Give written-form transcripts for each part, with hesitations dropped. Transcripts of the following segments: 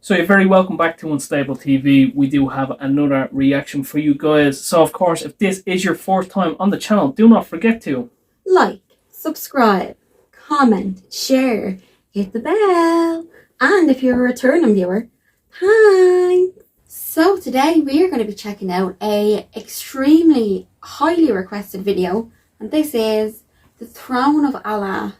So you're very welcome back to Unstable TV. We do have another reaction for you guys. So of course, if this is your first time on the channel, do not forget to like, subscribe, comment, share, hit the bell, and if you're a returning viewer, hi. So today we are going to be checking out a extremely highly requested video, and this is The Throne of Allah.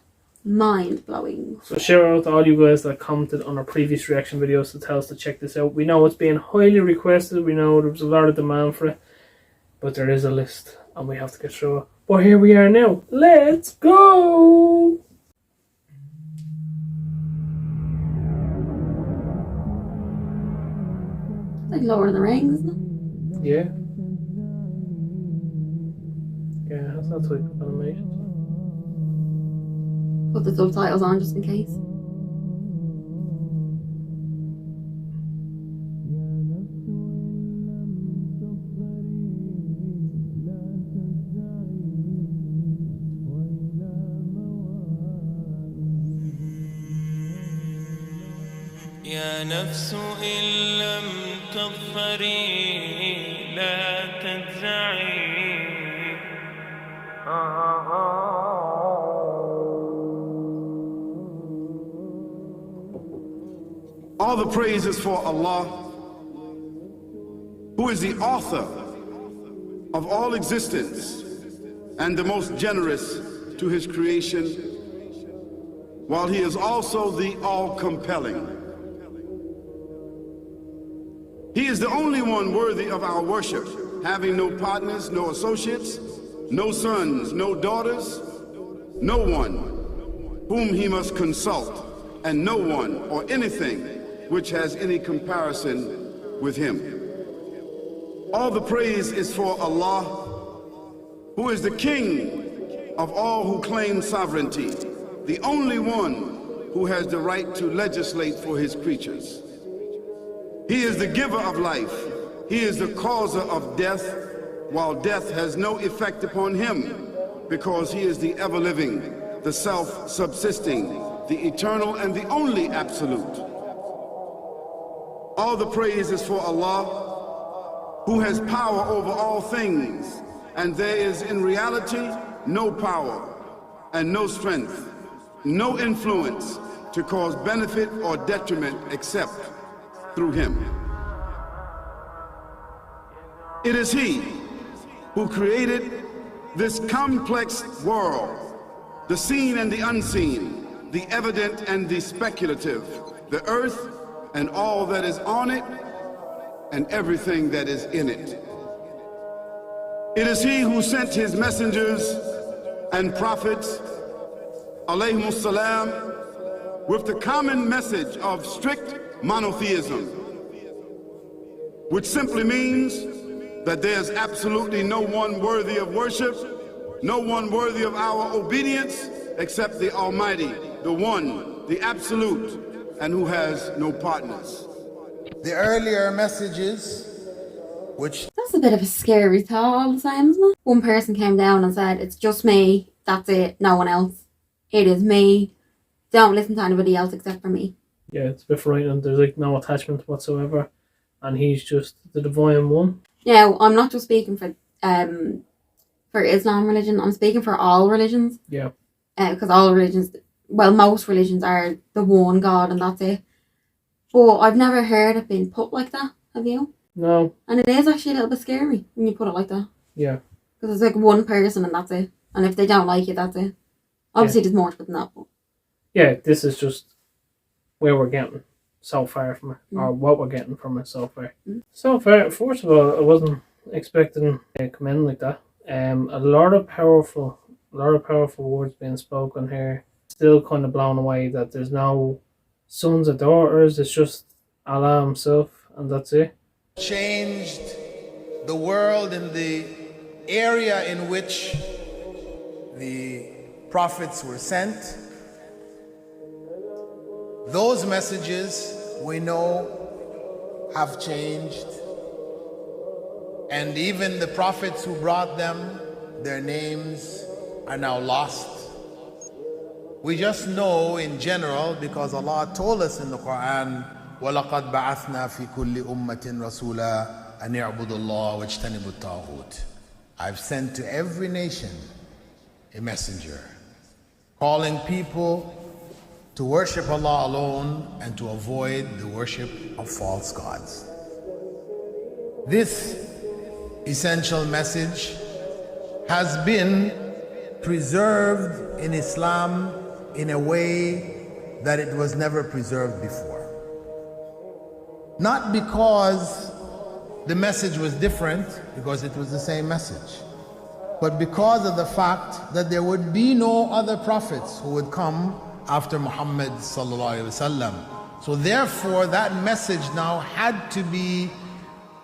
Mind-blowing. So shout out to all you guys that commented on our previous reaction videos to tell us to check this out. We know it's being highly requested. We know there's a lot of demand for it, but there is a list and we have to get through it. But here we are now. Let's go! Like Lord of the Rings, isn't it? Yeah. Yeah, that's that type of animation. Put the subtitles on just in case. يا نفس إن لم تظفري لا تجزعي. All the praise is for Allah, who is the author of all existence and the most generous to his creation, while he is also the all-compelling. He is the only one worthy of our worship, having no partners, no associates, no sons, no daughters, no one whom he must consult, and no one or anything which has any comparison with him. All the praise is for Allah, who is the King of all who claim sovereignty, the only one who has the right to legislate for his creatures. He is the giver of life. He is the causer of death, while death has no effect upon him, because he is the ever-living, the self-subsisting, the eternal and the only absolute. All the praise is for Allah, who has power over all things, and there is in reality no power and no strength, no influence to cause benefit or detriment except through him. It is he who created this complex world, the seen and the unseen, the evident and the speculative, the earth and all that is on it, and everything that is in it. It is he who sent his messengers and prophets, alayhimus salam, with the common message of strict monotheism, which simply means that there's absolutely no one worthy of worship, no one worthy of our obedience, except the Almighty, the One, the Absolute, and who has no partners. The earlier messages, which... That's a bit of a scary thought all the time, isn't it? One person came down and said, it's just me, that's it, no one else. It is me. Don't listen to anybody else except for me. Yeah, it's a bit frightening. There's like no attachment whatsoever, and he's just the divine one. Now, I'm not just speaking for Islam religion, I'm speaking for all religions. Yeah. Because all religions... Well, most religions are the one God and that's it. But I've never heard it being put like that, have you? No. And it is actually a little bit scary when you put it like that. Yeah. Because it's like one person and that's it. And if they don't like it, that's it. Obviously, there's more to it than that. But... Yeah, this is just where we're getting so far from it, or what we're getting from it so far. So far, first of all, I wasn't expecting it to come in like that. A lot of powerful words being spoken here. Still kind of blown away that there's no sons or daughters. It's just Allah himself, and that's it. Changed the world in the area in which the prophets were sent. Those messages we know have changed, and even the prophets who brought them, their names are now lost. We just know in general, because Allah told us in the Quran, وَلَقَدْ بَعَثْنَا فِي كُلِّ أُمَّةٍ رَسُولًا أَنْ يَعْبُدُوا اللَّهَ وَاجْتَنِبُوا الطَّاغُوتَ. I've sent to every nation a messenger, calling people to worship Allah alone and to avoid the worship of false gods. This essential message has been preserved in Islam in a way that it was never preserved before. Not because the message was different, because it was the same message, but because of the fact that there would be no other prophets who would come after Muhammad sallallahu alaihi wasallam. So therefore that message now had to be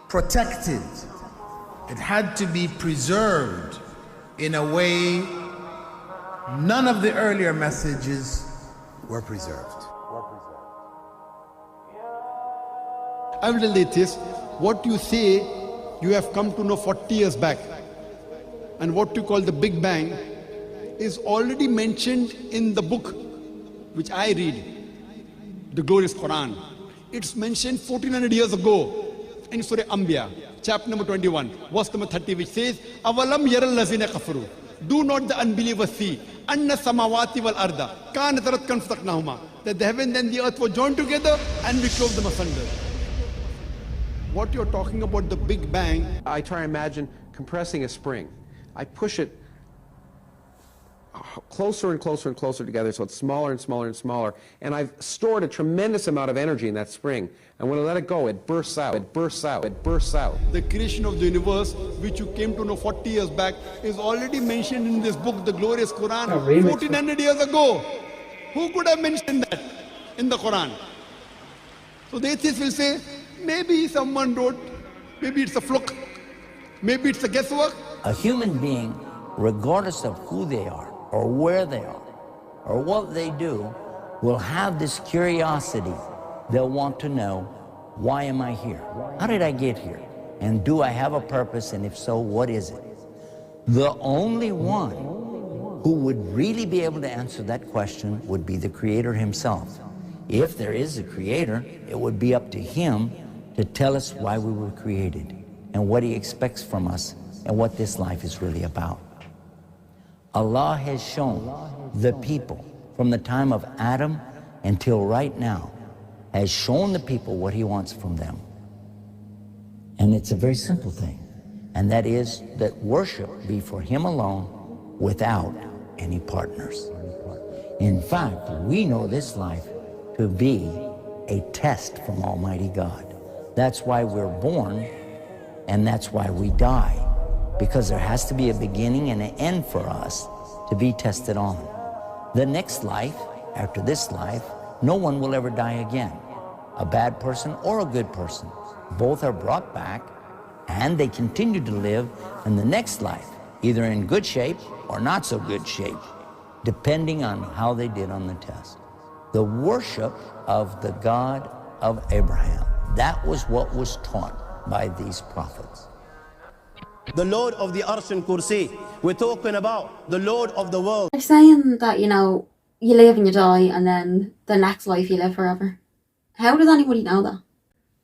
protected. It had to be preserved in a way none of the earlier messages were preserved. I will tell the atheist, what you say you have come to know 40 years back, and what you call the Big Bang is already mentioned in the book which I read, the glorious Quran. It's mentioned 1400 years ago in Surah Anbiya, chapter number 21, verse number 30, which says, Avalam yaral lazina kafaru. Do not the unbelievers see anna samawati wal arda kanat ratkan fataqnahuma, that the heaven and the earth were joined together and we clove them asunder. What you're talking about, the Big Bang, I try to imagine compressing a spring. I push it closer and closer and closer together so it's smaller and smaller and smaller, and I've stored a tremendous amount of energy in that spring, and when I let it go, it bursts out, it bursts out, it bursts out. the creation of the universe, which you came to know 40 years back, is already mentioned in this book, the glorious Quran, remix. 1400 years ago. Who could have mentioned that in the Quran? So the atheists will say, maybe someone wrote, maybe it's a fluke, maybe it's a guesswork. A human being, regardless of who they are, or where they are, or what they do, will have this curiosity. They'll want to know, why am I here? How did I get here? And do I have a purpose? And if so, what is it? The only one who would really be able to answer that question would be the Creator himself. If there is a Creator, it would be up to him to tell us why we were created and what he expects from us and what this life is really about. Allah has shown the people from the time of Adam until right now, has shown the people what he wants from them. And it's a very simple thing, and that is that worship be for him alone without any partners. In fact, we know this life to be a test from Almighty God. That's why we're born, and that's why we die, because there has to be a beginning and an end for us to be tested on. The next life, after this life, no one will ever die again. A bad person or a good person. Both are brought back, and they continue to live in the next life, either in good shape or not so good shape, depending on how they did on the test. The worship of the God of Abraham, that was what was taught by these prophets. The Lord of the Arash and Kursi. We're talking about the Lord of the world. They're saying that, you know, you live and you die, and then the next life you live forever. How does anybody know that?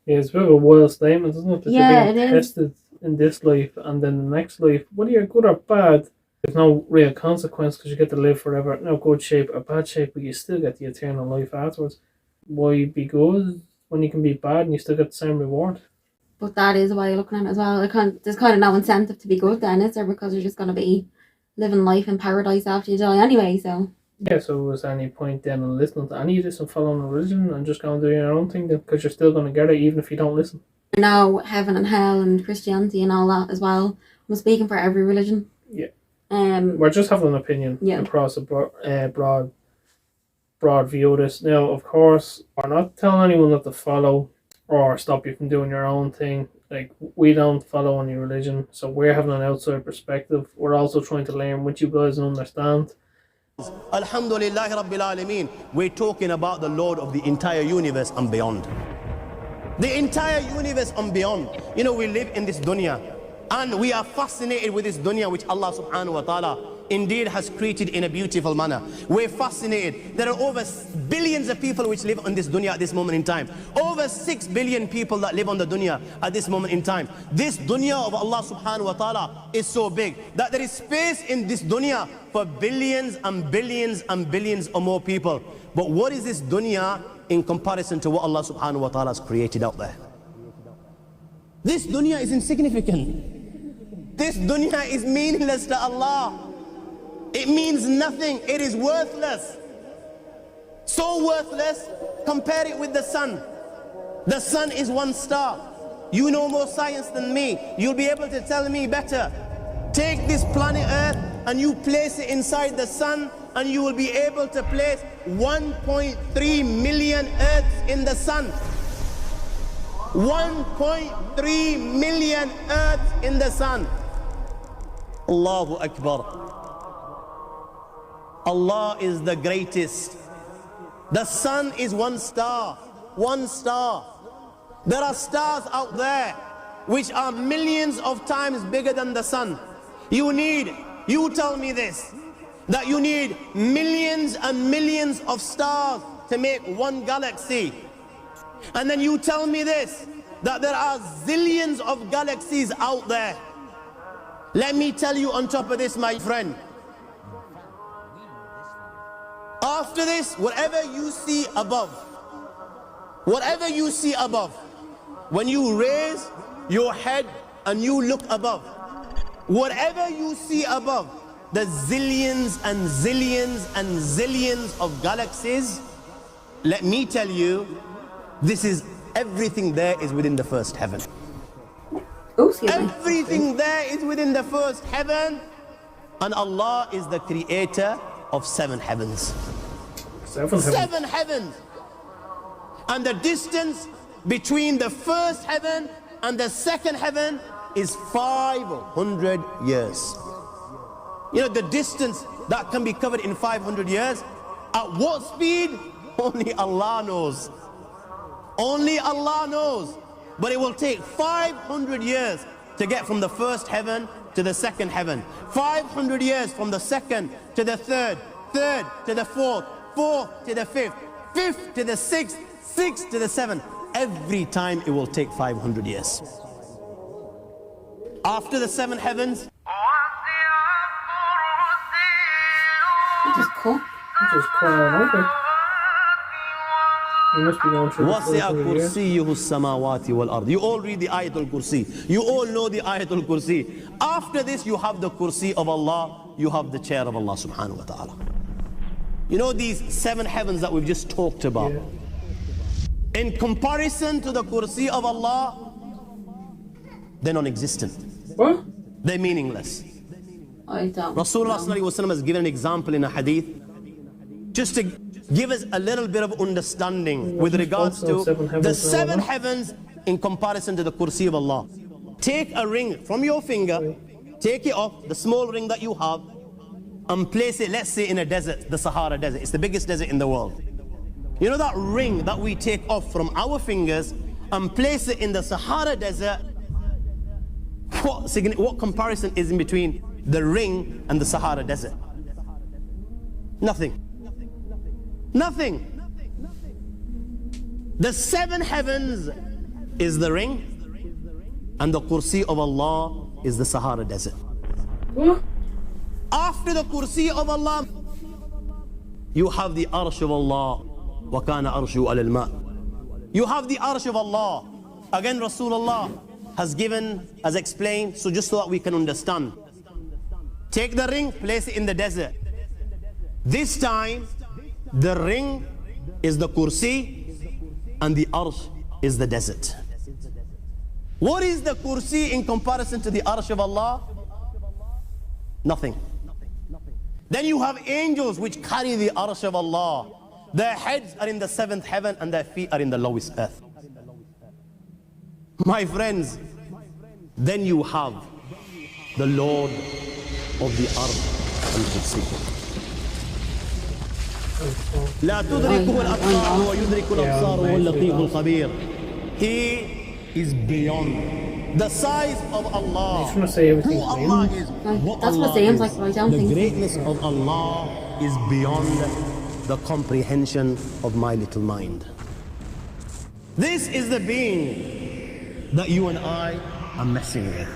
Yeah, it's a bit of a wild statement, isn't it? That Yeah, you're being it is. tested in this life, and then the next life, whether you're good or bad, there's no real consequence because you get to live forever. No good shape or bad shape, but you still get the eternal life afterwards. Why be good when you can be bad and you still get the same reward? But that is a way of looking at it as well. There's kind of no incentive to be good then, is there? Because you're just going to be living life in paradise after you die anyway, so. Yeah, so was there any point then in listening to any of this and following a religion and just going to do your own thing then? Because you're still going to get it even if you don't listen. I know heaven and hell and Christianity and all that as well. I'm speaking for every religion. Yeah. We're just having an opinion Yeah. across a broad view of this. Now, of course, we're not telling anyone not to follow or stop you from doing your own thing. Like, we don't follow any religion, so we're having an outside perspective. We're also trying to learn what you guys understand. Alhamdulillah Rabbil Alameen. We're talking about the Lord of the entire universe and beyond. The entire universe and beyond. You know, we live in this dunya, and we are fascinated with this dunya which Allah subhanahu wa ta'ala indeed has created in a beautiful manner. We're fascinated. There are over billions of people which live on this dunya at this moment in time. Over 6 billion people that live on the dunya at this moment in time. This dunya of Allah subhanahu wa ta'ala is so big that there is space in this dunya for billions and billions and billions or more people. But what is this dunya in comparison to what Allah subhanahu wa ta'ala has created out there? This dunya is insignificant. This dunya is meaningless to Allah. It means nothing. It is worthless. So worthless, compare it with the sun. The sun is one star. You know more science than me. You'll be able to tell me better. Take this planet Earth and you place it inside the sun, and you will be able to place 1.3 million Earths in the sun. 1.3 million Earths in the sun. Allahu Akbar. Allah is the greatest. The sun is one star. One star. There are stars out there which are millions of times bigger than the sun. You tell me this, that you need millions and millions of stars to make one galaxy. And then you tell me this, that there are zillions of galaxies out there. Let me tell you on top of this, my friend. After this, whatever you see above, when you raise your head and you look above, whatever you see above, the zillions and zillions and zillions of galaxies, let me tell you, this is everything there is within the first heaven. Everything there is within the first heaven, and Allah is the creator of 7 heavens. 7 heavens. And the distance between the first heaven and the second heaven is 500 years. You know the distance that can be covered in 500 years? At what speed? Only Allah knows. Only Allah knows. But it will take 500 years to get from the first heaven to the second heaven. 500 years from the second to the third, third to the fourth, fourth to the fifth, fifth to the sixth, sixth to the seventh. Every time it will take 500 years. After the 7 heavens, Just cool. Just crying over. You must be going through وَسِعَ كُرْسِيُّهُ السَّمَاوَاتِ وَالْأَرْضِ. You all read the Ayatul Kursi. You all know the Ayatul Kursi. After this, you have the Kursi of Allah. You have the chair of Allah subhanahu wa ta'ala. You know these 7 heavens that we've just talked about? Yeah. In comparison to the Kursi of Allah, they're non-existent. What? They're meaningless. I don't Rasulullah ﷺ has given an example in a hadith just to give us a little bit of understanding with regards to the 7 heavens in comparison to the Kursi of Allah. Take a ring from your finger, take it off, the small ring that you have, and place it, let's say, in a desert, the Sahara Desert. It's the biggest desert in the world. You know that ring that we take off from our fingers and place it in the Sahara Desert? What comparison is in between the ring and the Sahara Desert? Nothing. Nothing. The 7 heavens is the ring, and the Kursi of Allah is the Sahara Desert. What? After the Kursi of Allah, you have the Arsh of Allah. وَكَانَ أَرْشُهُ عَلَى الْمَاءِ. You have the Arsh of Allah. Again, Rasulullah has explained, so just so that we can understand. Take the ring, place it in the desert. This time, the ring is the Kursi and the Arsh is the desert. What is the Kursi in comparison to the Arsh of Allah? Nothing. Then you have angels which carry the Arsh of Allah. Their heads are in the 7th heaven and their feet are in the lowest earth. My friends, then you have the Lord of the Earth and Kursi. لا تدركه الأبصار ويدرك الأبصار وهو اللطيف الخبير. He is beyond The size of Allah. He's trying to say everything. Who Allah is. What That's Allah what seems is. like, but I don't the think so. greatness of Allah is beyond the comprehension of my little mind. This is the being that you and I are messing with.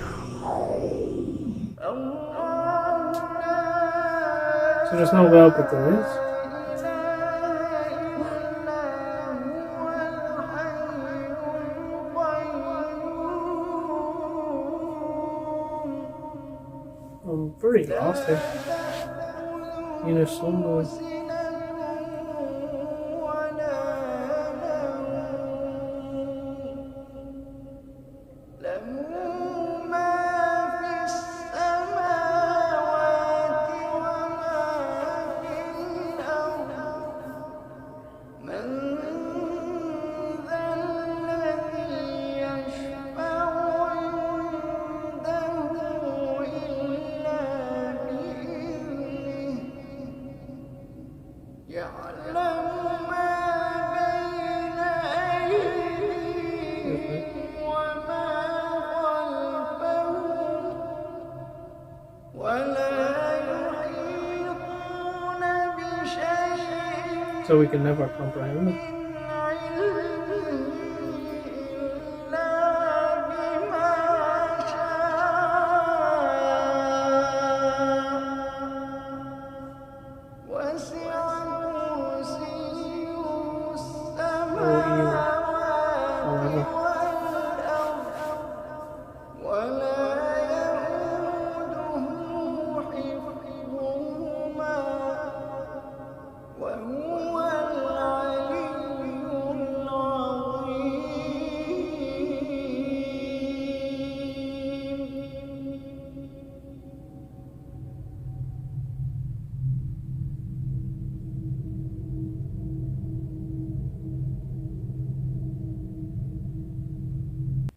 So there's no God, but there is. I'm very lost here. You know, someone. So we can never comprehend it.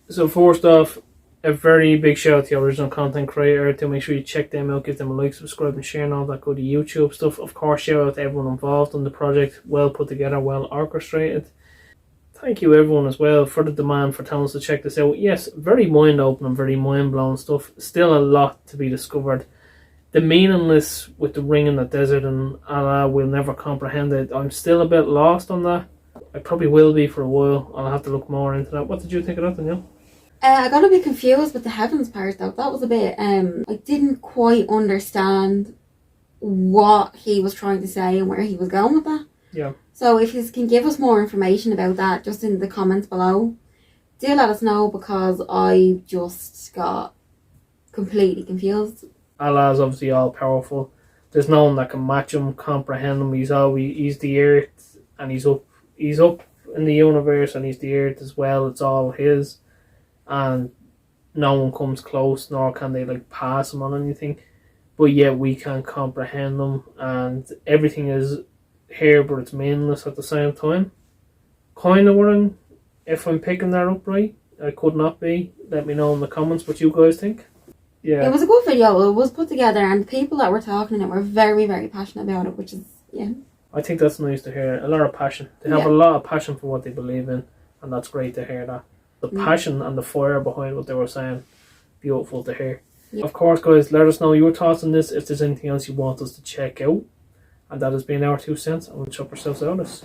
So first off, a very big shout out to the original content creator. To make sure you check them out, give them a like, subscribe and share and all that good YouTube stuff. Of course, shout out to everyone involved on the project. Well put together, well orchestrated. Thank you everyone as well for the demand for telling us to check this out. Yes, very mind-opening, very mind-blowing stuff. Still a lot to be discovered. The meaningless with the ring in the desert and Allah will never comprehend it. I'm still a bit lost on that. I probably will be for a while. I'll have to look more into that. What did you think of that, Danielle? I got a bit confused with the heavens part though. That was a bit, I didn't quite understand what he was trying to say and where he was going with that. Yeah. So if you can give us more information about that just in the comments below, do let us know, because I just got completely confused. Allah is obviously all powerful. There's no one that can match him, comprehend him. He's the earth, and he's up in the universe, and he's the earth as well. It's all his. And no one comes close, nor can they like pass him on anything, but yet we can't comprehend them, and everything is here but it's meaningless at the same time. Kind of worrying. If I'm picking that up right, I could not be. Let me know in the comments what you guys think. Yeah, it was a good video. It was put together, and the people that were talking in it were very, very passionate about it, which is, yeah, I think that's nice to hear. A lot of passion. They have a lot of passion for what they believe in, and that's great to hear that. The passion and the fire behind what they were saying, beautiful to hear. Of course, guys, let us know your thoughts on this. If there's anything else you want us to check out, and that has been our 2 cents, and we'll chop ourselves out of this.